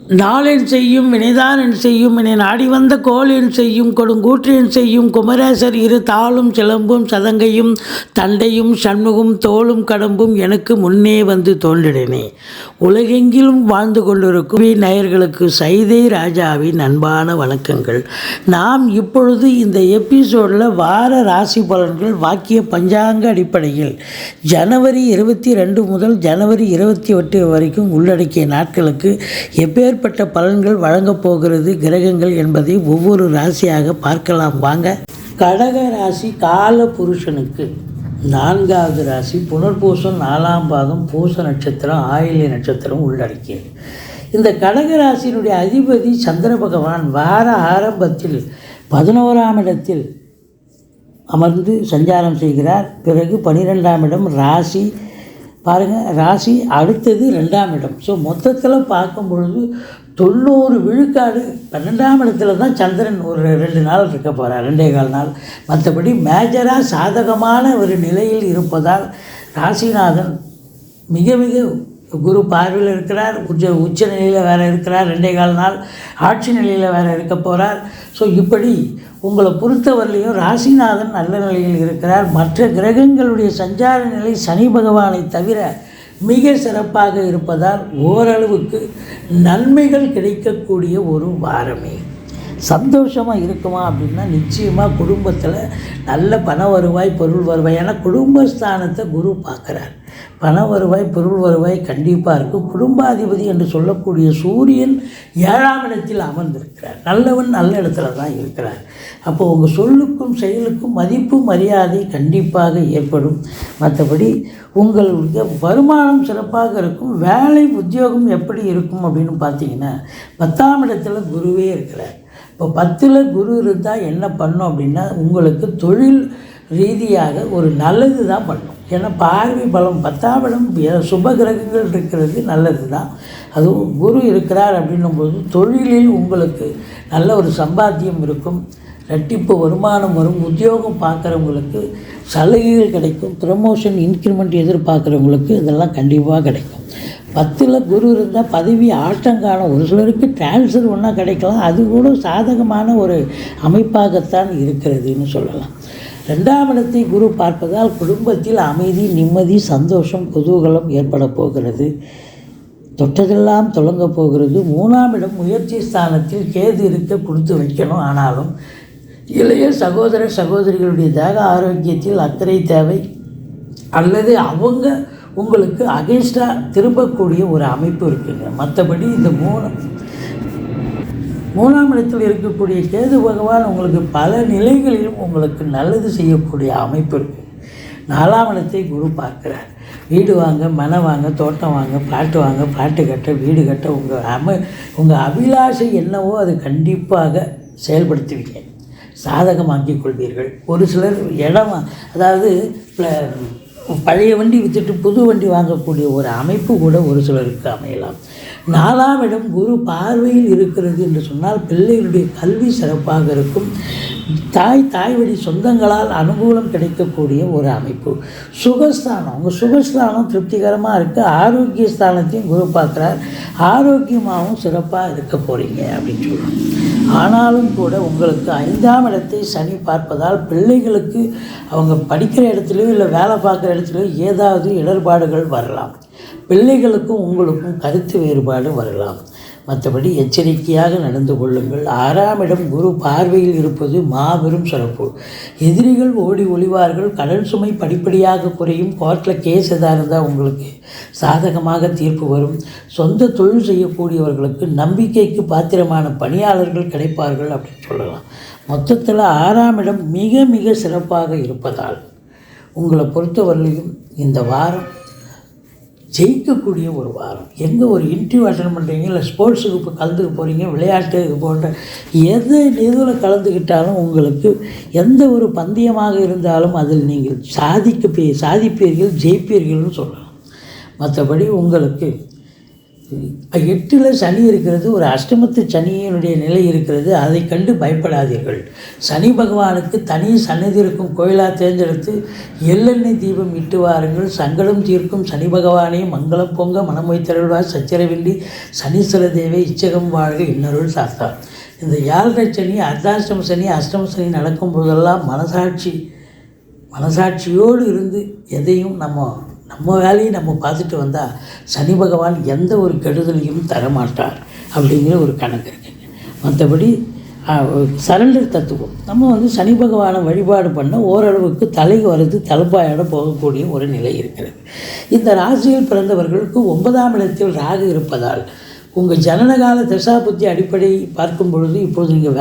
நாளென் செய்யும் வினைதான் செய்யும் என்னை நாடி வந்த கோளென் செய்யும் கொடுங்கூற்றென் செய்யும் குமரேசர் இரு தாளும் சிலம்பும் சதங்கையும் தண்டையும் சண்முகும் தோளும் கடம்பும் எனக்கு முன்னே வந்து தோன்றினே. உலகெங்கிலும் வாழ்ந்து கொண்டிருக்கும் நேயர்களுக்கு சைதை ராஜாவின் அன்பான வணக்கங்கள். நாம் இப்பொழுது இந்த எபிசோடில் வார ராசி பலன்கள் வாக்கிய பஞ்சாங்க அடிப்படையில் ஜனவரி 22 முதல் ஜனவரி 28 வரைக்கும் உள்ளடக்கிய நாட்களுக்கு எப்பேற்பட்ட பலன்கள் வழங்கப் போகிறது கிரகங்கள் என்பதை ஒவ்வொரு ராசியாக பார்க்கலாம் வாங்க. கடக ராசி கால புருஷனுக்கு 4வது ராசி, புனர்பூசம் 4ஆம் பாதம், பூச நட்சத்திரம், ஆயில்ய நட்சத்திரம் உள்ளடக்கியது. இந்த கடக ராசியினுடைய அதிபதி சந்திர பகவான் வார ஆரம்பத்தில் 11ஆம் இடத்தில் அமர்ந்து சஞ்சாரம் செய்கிறார். பிறகு 12ஆம் இடம் ராசி பாருங்கள், ராசி அடுத்தது 2ஆம் இடம். ஸோ மொத்தத்தில் பார்க்கும் பொழுது 90 விழுக்காடு 12ஆம் இடத்துல தான் சந்திரன் ஒரு 2 நாள் இருக்க போகிறார், 2.25 நாள். மற்றபடி மேஜராக சாதகமான ஒரு நிலையில் இருப்பதால் ராசிநாதன் மிக மிக குரு பார்வையில் இருக்கிறார். உச்ச நிலையில் வேறு இருக்கிறார், 2.25 நாள் ஆட்சி நிலையில் வேறு இருக்க போகிறார். ஸோ இப்படி உங்களை பொறுத்தவரையிலையும் ராசிநாதன் நல்ல நிலையில் இருக்கிறார். மற்ற கிரகங்களுடைய சஞ்சார நிலை சனி பகவானை தவிர மிக சிறப்பாக இருப்பதால் ஓரளவுக்கு நன்மைகள் கிடைக்கக்கூடிய ஒரு வாரமே. சந்தோஷமாக இருக்குமா அப்படின்னா நிச்சயமாக குடும்பத்தில் நல்ல பண வருவாய், பொருள் வருவாய். ஏன்னா குடும்பஸ்தானத்தை குரு பார்க்குறார். பண வருவாய், பொருள் வருவாய் கண்டிப்பாக இருக்கும். குடும்பாதிபதி என்று சொல்லக்கூடிய சூரியன் 7ஆம் இடத்தில் அமர்ந்திருக்கிறார். நல்லவன் நல்ல இடத்துல தான் இருக்கிறார். அப்போது உங்கள் சொல்லுக்கும் செயலுக்கும் மதிப்பு மரியாதை கண்டிப்பாக ஏற்படும். மற்றபடி உங்களுடைய வருமானம் சிறப்பாக இருக்கும். வேலை உத்தியோகம் எப்படி இருக்கும் அப்படின்னு பார்த்தீங்கன்னா 10ஆம் இடத்துல குருவே இருக்கிறார். இப்போ 10ல் குரு இருந்தால் என்ன பண்ணும் அப்படின்னா உங்களுக்கு தொழில் ரீதியாக ஒரு நல்லது தான் பண்ணும். ஏன்னா பார்வை பலம் 10ஆம் இடம் சுப கிரகங்கள் இருக்கிறது நல்லது தான். அதுவும் குரு இருக்கிறார் அப்படின்னும்போது தொழிலில் உங்களுக்கு நல்ல ஒரு சம்பாத்தியம் இருக்கும், ரெட்டிப்பு வருமானம் வரும். உத்தியோகம் பார்க்குறவங்களுக்கு சலுகைகள் கிடைக்கும், ப்ரமோஷன் இன்க்ரிமெண்ட் எதிர்பார்க்குறவங்களுக்கு இதெல்லாம் கண்டிப்பாக கிடைக்கும். 10ல் குரு இருந்தால் பதவி ஆட்டங்கான ஒரு சிலருக்கு டிரான்ஸ்ஃபர் ஒன்றா கிடைக்கலாம். அது கூட சாதகமான ஒரு அமைப்பாகத்தான் இருக்கிறதுன்னு சொல்லலாம். 2ஆம் இடத்தை குரு பார்ப்பதால் குடும்பத்தில் அமைதி, நிம்மதி, சந்தோஷம், குதூகலம் ஏற்பட போகிறது. தொட்டதெல்லாம் தொடங்க போகிறது. 3ஆம் இடம் முயற்சி ஸ்தானத்தில் கேது இருக்க கொடுத்து வைக்கணும். ஆனாலும் இளைய சகோதர சகோதரிகளுடைய தேக ஆரோக்கியத்தில் அக்கறை தேவை, அல்லது அவங்க உங்களுக்கு அகென்ஸ்டாக திரும்பக்கூடிய ஒரு அமைப்பு இருக்குங்க. மற்றபடி இந்த 3ஆம் இடத்தில் இருக்கக்கூடிய கேது பகவான் உங்களுக்கு பல நிலைகளிலும் உங்களுக்கு நல்லது செய்யக்கூடிய அமைப்பு இருக்குது. 4ஆம் இடத்தை குரு பார்க்குறார். வீடு வாங்க, மனை வாங்க, தோட்டம் வாங்க, பிளாட்டு வாங்க, பிளாட்டு கட்ட, வீடு கட்ட உங்கள் அபிலாஷை என்னவோ அது கண்டிப்பாக செயல்படுத்துவீங்க, சாதகமாக்கிக் கொள்வீர்கள். ஒரு சிலர் இடம், அதாவது பழைய வண்டி விற்றுட்டு புது வண்டி வாங்கக்கூடிய ஒரு அமைப்பு கூட ஒரு சிலருக்கு அமையலாம். 4ஆம் இடம் குரு பார்வையில் இருக்கிறது என்று சொன்னால் பிள்ளைகளுடைய கல்வி சிறப்பாக இருக்கும். தாய் வழி சொந்தங்களால் அனுகூலம் கிடைக்கக்கூடிய ஒரு அமைப்பு. சுகஸ்தானம், உங்கள் சுகஸ்தானம் திருப்திகரமாக இருக்குது. ஆரோக்கிய ஸ்தானத்தையும் குரு பார்க்குறார். ஆரோக்கியமாகவும் சிறப்பாக இருக்க போகிறீங்க அப்படின்னு சொல்லுவோம். ஆனாலும் கூட உங்களுக்கு 5ஆம் இடத்தை சனி பார்ப்பதால் பிள்ளைகளுக்கு அவங்க படிக்கிற இடத்துலையோ இல்லை வேலை பார்க்குற இடத்துலையோ ஏதாவது இடர்பாடுகள் வரலாம். பிள்ளைகளுக்கும் உங்களுக்கும் கருத்து வேறுபாடு வரலாம். மற்றபடி எச்சரிக்கையாக நடந்து கொள்ளுங்கள். 6ஆம் இடம் குரு பார்வையில் இருப்பது மாபெரும் சிறப்பு. எதிரிகள் ஓடி ஒளிவார்கள். கடன் சுமை படிப்படியாக குறையும். கோர்ட்டில் கேஸ் எதாக இருந்தால் உங்களுக்கு சாதகமாக தீர்ப்பு வரும். சொந்த தொழில் செய்யக்கூடியவர்களுக்கு நம்பிக்கைக்கு பாத்திரமான பணியாளர்கள் கிடைப்பார்கள் அப்படின்னு சொல்லலாம். மொத்தத்தில் 6ஆம் இடம் மிக மிக சிறப்பாக இருப்பதால் உங்களை பொறுத்தவரையிலும் இந்த வாரம் ஜெயிக்கக்கூடிய ஒரு வாரம். எங்கே ஒரு இன்டர்வியூ அட்டன் பண்ணுறீங்க, இல்லை ஸ்போர்ட்ஸுக்கு இப்போ கலந்துக்க போகிறீங்க, விளையாட்டு இது போன்ற இதில் கலந்துக்கிட்டாலும் உங்களுக்கு எந்த ஒரு பந்தயமாக இருந்தாலும் அதில் நீங்கள் சாதிப்பீர்கள், ஜெயிப்பீர்கள்னு சொல்லலாம். மற்றபடி உங்களுக்கு 8ல் சனி இருக்கிறது, ஒரு அஷ்டமத்து சனியினுடைய நிலை இருக்கிறது. அதை கண்டு பயப்படாதீர்கள். சனி பகவானுக்கு தனி சன்னதி இருக்கும் கோயிலாக தேர்ந்தெடுத்து எள்ளெண்ணெய் தீபம் இட்டு வாருங்கள். சங்கடம் தீர்க்கும் சனி பகவானே மங்களம் பொங்க மனம் வைத்தருள்வார். சச்சரவின்றி சனீஸ்வர தேவை இச்சகம் வாழ்க இன்னருள் சாஸ்தா. இந்த 7.5 சனி, அர்த்தாஷ்டம சனி, அஷ்டம சனி நடக்கும் போதெல்லாம் மனசாட்சியோடு இருந்து எதையும் நம்ம வேலையை நம்ம பார்த்துட்டு வந்தால் சனி பகவான் எந்த ஒரு கெடுதலையும் தரமாட்டார் அப்படிங்கிற ஒரு கணக்கு இருக்குங்க. மற்றபடி சரண்டர் தத்துவம் நம்ம சனி பகவானை வழிபாடு பண்ண ஓரளவுக்கு தலை வருது தலைப்பாயோட போகக்கூடிய ஒரு நிலை இருக்கிறது. இந்த ராசியில் பிறந்தவர்களுக்கு 9ஆம் இடத்தில் ராகு இருப்பதால் உங்கள் ஜனனகால தசாபுத்தி அடிப்படை பார்க்கும் பொழுது இப்போது நீங்கள்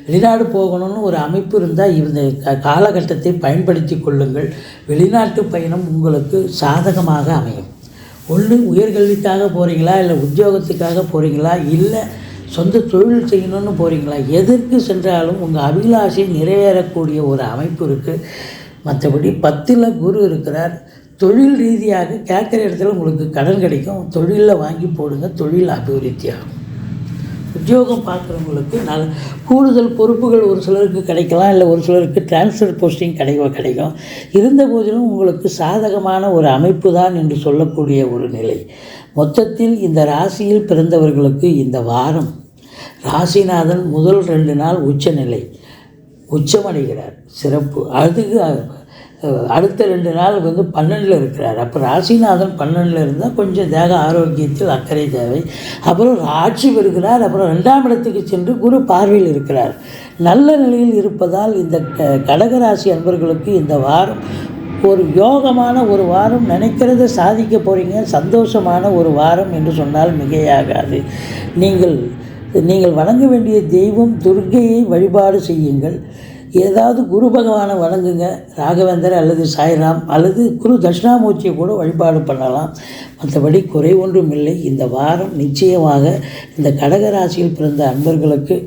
வெளிநாடு போகணும்னு ஒரு அமைப்பு இருந்தால் இந்த காலகட்டத்தை பயன்படுத்தி கொள்ளுங்கள். வெளிநாட்டு பயணம் உங்களுக்கு சாதகமாக அமையும். ஒன்று உயர்கல்விக்காக போகிறீங்களா, இல்லை உத்தியோகத்துக்காக போகிறீங்களா, இல்லை சொந்த தொழில் செய்யணும்னு போகிறீங்களா, எதற்கு சென்றாலும் உங்கள் அபிலாஷை நிறைவேறக்கூடிய ஒரு அமைப்பு இருக்குது. மற்றபடி 10ல் குரு இருக்கிறார். தொழில் ரீதியாக கேட்குற இடத்துல உங்களுக்கு கடன் கிடைக்கும். தொழிலில் வாங்கி போடுங்க, தொழில் அபிவிருத்தி ஆகும். உத்தியோகம் பார்க்குறவங்களுக்கு கூடுதல் பொறுப்புகள் ஒரு சிலருக்கு கிடைக்கலாம், இல்லை ஒரு சிலருக்கு டிரான்ஸ்ஃபர் போஸ்டிங் கிடைக்கும். இருந்த போதிலும் உங்களுக்கு சாதகமான ஒரு அமைப்பு தான் என்று சொல்லக்கூடிய ஒரு நிலை. மொத்தத்தில் இந்த ராசியில் பிறந்தவர்களுக்கு இந்த வாரம் ராசிநாதன் முதல் 2 நாள் உச்சமடைகிறார், சிறப்பு. அதுக்கு அடுத்த 2 நாள் 12ல் இருக்கிறார். அப்போ ராசிநாதன் 12ல் இருந்தால் கொஞ்சம் தேக ஆரோக்கியத்தில் அக்கறை தேவை. அப்புறம் ஆட்சி பெறுகிறார். அப்புறம் 2ஆம் இடத்துக்கு சென்று குரு பார்வையில் இருக்கிறார். நல்ல நிலையில் இருப்பதால் இந்த கடகராசி அன்பர்களுக்கு இந்த வாரம் ஒரு யோகமான ஒரு வாரம். நினைக்கிறத சாதிக்க போகிறீங்க. சந்தோஷமான ஒரு வாரம் என்று சொன்னால் மிகையாகாது. நீங்கள் வணங்க வேண்டிய தெய்வம் துர்க்கையை வழிபாடு செய்யுங்கள். ஏதாவது குரு பகவானை வணங்குங்க, ராகவேந்தர் அல்லது சாய்ராம் அல்லது குரு தட்சிணாமூர்த்தியை கூட வழிபாடு பண்ணலாம். மற்றபடி குறை ஒன்றும் இல்லை. இந்த வாரம் நிச்சயமாக இந்த கடகராசியில் பிறந்த அன்பர்களுக்கு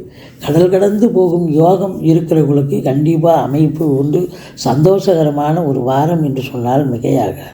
கடல் கடந்து போகும் யோகம் இருக்கிறவர்களுக்கு கண்டிப்பாக அமைப்பு உண்டு. சந்தோஷகரமான ஒரு வாரம் என்று சொன்னால் மிகையாக